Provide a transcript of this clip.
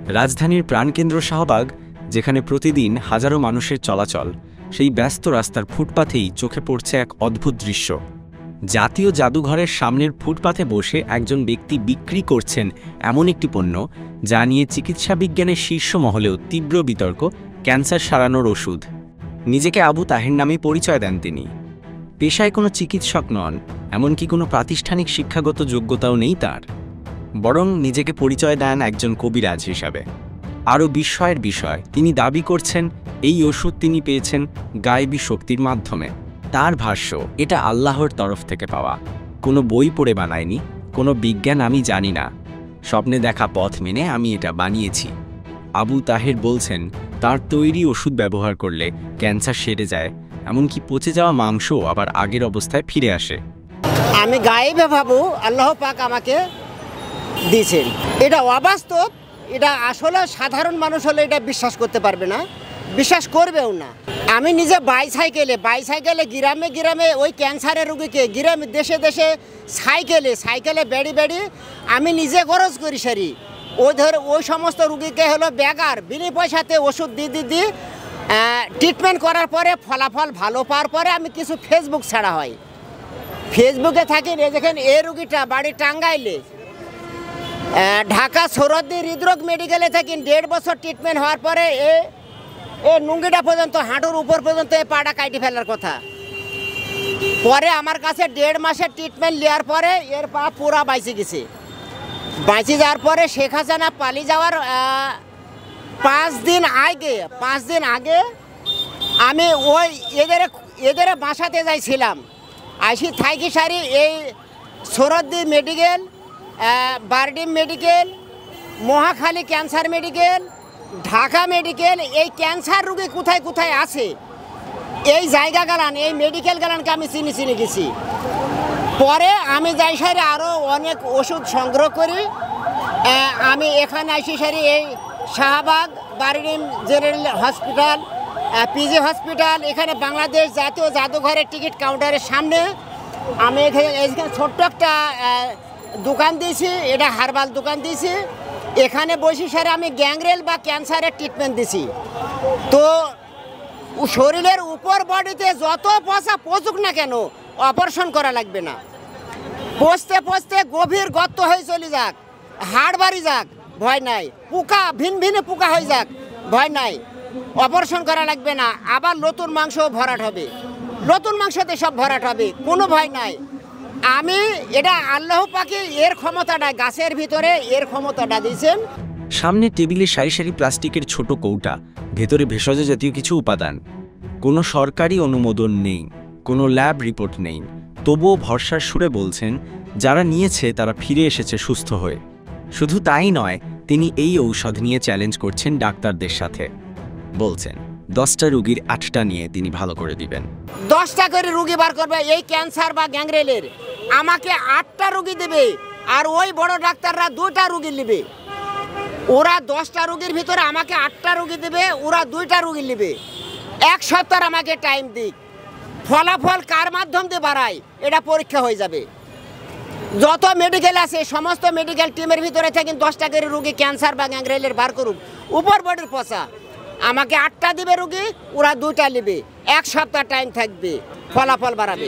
রাজধানীর প্রাণকেন্দ্র শাহবাগ, যেখানে প্রতিদিন হাজারো মানুষের চলাচল, সেই ব্যস্ত রাস্তার ফুটপাথেই চোখে পড়ছে এক অদ্ভুত দৃশ্য। জাতীয় জাদুঘরের সামনের ফুটপাথে বসে একজন ব্যক্তি বিক্রি করছেন এমন একটি পণ্য যা নিয়ে চিকিৎসা বিজ্ঞানের শীর্ষ মহলেও তীব্র বিতর্ক, ক্যান্সার সারানোর ওষুধ। নিজেকে আবু তাহের নামে পরিচয় দেন তিনি। পেশায় কোনো চিকিৎসক নন, এমনকি কোনো প্রাতিষ্ঠানিক শিক্ষাগত যোগ্যতাও নেই তার, বরং নিজেকে পরিচয় দেন একজন কবিরাজ হিসাবে। আরও বিস্ময়ের বিষয়, তিনি দাবি করছেন এই ওষুধ তিনি পেয়েছেন গায়েবী শক্তির মাধ্যমে। তার ভাষ্য, এটা আল্লাহর তরফ থেকে পাওয়া, কোনো বই পড়ে বানায়নি, কোনো বিজ্ঞান আমি জানি না, স্বপ্নে দেখা পথ মেনে আমি এটা বানিয়েছি। আবু তাহের বলছেন তার তৈরি ওষুধ ব্যবহার করলে ক্যান্সার সেরে যায়, এমনকি পচে যাওয়া মাংস আবার আগের অবস্থায় ফিরে আসে। আমি গায়েবে ভাবু আল্লাহ পাক আমাকে দিয়েছেন। এটা অবাস্তব, এটা আসলে সাধারণ মানুষ হলে এটা বিশ্বাস করতে পারবে না, বিশ্বাস করবেও না। আমি নিজে বাইসাইকেলে গ্রামে গ্রামে ওই ক্যান্সারের রোগীকে গ্রামে দেশে দেশে সাইকেলে বেড়ি আমি নিজে খরচ করি সারি। ওই সমস্ত রুগীকে হলো বেগার বিনা পয়সাতে ওষুধ দিয়ে ট্রিটমেন্ট করার পরে ফলাফল ভালো পাওয়ার পরে আমি কিছু ফেসবুক ছাড়া হয়। ফেসবুকে থাকি, দেখেন এই রুগীটা বাড়ি টাঙ্গাইলে, ঢাকা সরদ্দি হৃদরোগ মেডিকেলে থাকেন, 1.5 বছর ট্রিটমেন্ট হওয়ার পরে এ নুঙ্গিটা পর্যন্ত, হাঁটুর উপর পর্যন্ত এ পাটা কাটি ফেলার কথা। পরে আমার কাছে 1.5 মাসের ট্রিটমেন্ট নেওয়ার পরে এর পা পুরা বাইচে গেছে। বাইচে যাওয়ার পরে শেখ হাসিনা পালিয়ে যাওয়ার 5 দিন আগে আমি ওই এদের বাসাতে যাইছিলাম। আইসি থাইকি সারি এই Suhrawardi medical, BIRDEM medical, Mohakhali cancer medical, Dhaka medical, এই ক্যান্সার রোগী কোথায় কোথায় আছে এই জায়গা গালান, এই মেডিকেল গালানকে আমি চিনি গেছি। পরে আমি যাই সারি আরও অনেক ওষুধ সংগ্রহ করি। আমি এখানে আসি সারি এই Shahbag, BIRDEM general hospital, PG hospital, এখানে বাংলাদেশ জাতীয় জাদুঘরের টিকিট কাউন্টারের সামনে আমি এখানে ছোট্ট একটা দোকান দিয়েছি, এটা হার্বাল দোকান দিয়েছি। এখানে বসে সারে আমি গ্যাংগ্রেল বা ক্যান্সারের ট্রিটমেন্ট দিছি। তো শরীরের উপর বডিতে যত পচা পচুক না কেন অপারেশন করা লাগবে না। পচতে গভীর গর্ত হয়ে চলে যাক, হাড় বাড়ি যাক, ভয় নাই। পোকা ভিন পোকা হয়ে যাক, ভয় নাই, অপারেশন করা লাগবে না। আবার নতুন মাংস ভরাট হবে, নতুন মাংসতে সব ভরাট হবে, কোনো ভয় নাই। আমি এটা আল্লাহ পাকে এর ক্ষমতাটা, গাছের ভিতরে এর ক্ষমতাটা দিয়েছেন। সামনে টেবিলে সারি সারি প্লাস্টিকের ছোট কৌটা, ভেতরে ভেষজ জাতীয় কিছু উপাদান। কোনো সরকারি অনুমোদন নেই, কোনো ল্যাব রিপোর্ট নেই, তবুও ভরসার সুরে বলছেন যারা নিয়েছে তারা ফিরে এসেছে সুস্থ হয়ে। শুধু তাই নয়, তিনি এই ঔষধ নিয়ে চ্যালেঞ্জ করছেন ডাক্তারদের সাথে। বলছেন 10টা রুগীর 8টা নিয়ে তিনি ভালো করে দিবেন। 10টা করে রুগী বার করবে এই ক্যান্সার বা গ্যাংগ্রেলের, আমাকে 8টা রুগী দেবে, আর ওই বড় ডাক্তাররা 2টা রুগী নেবে। ওরা 10টা রুগীর ভিতরে আমাকে 8টা রুগী দেবে, ওরা 2টা রুগী নেবে। 1 সপ্তাহ আমাকে টাইম দিক, ফলাফল কার মাধ্যম দিয়ে বাড়ায় এটা পরীক্ষা হয়ে যাবে। যত মেডিকেল আছে সমস্ত মেডিকেল টিমের ভিতরে থাকেন 10টা করে রুগী ক্যান্সার বা গ্যাংগ্রেলের বার করুক, উপর বডির পচা। আমাকে 8টা দিবে রুগী, ওরা 2টা নেবে, 1 সপ্তাহ টাইম থাকবে, ফলাফল বাড়াবে।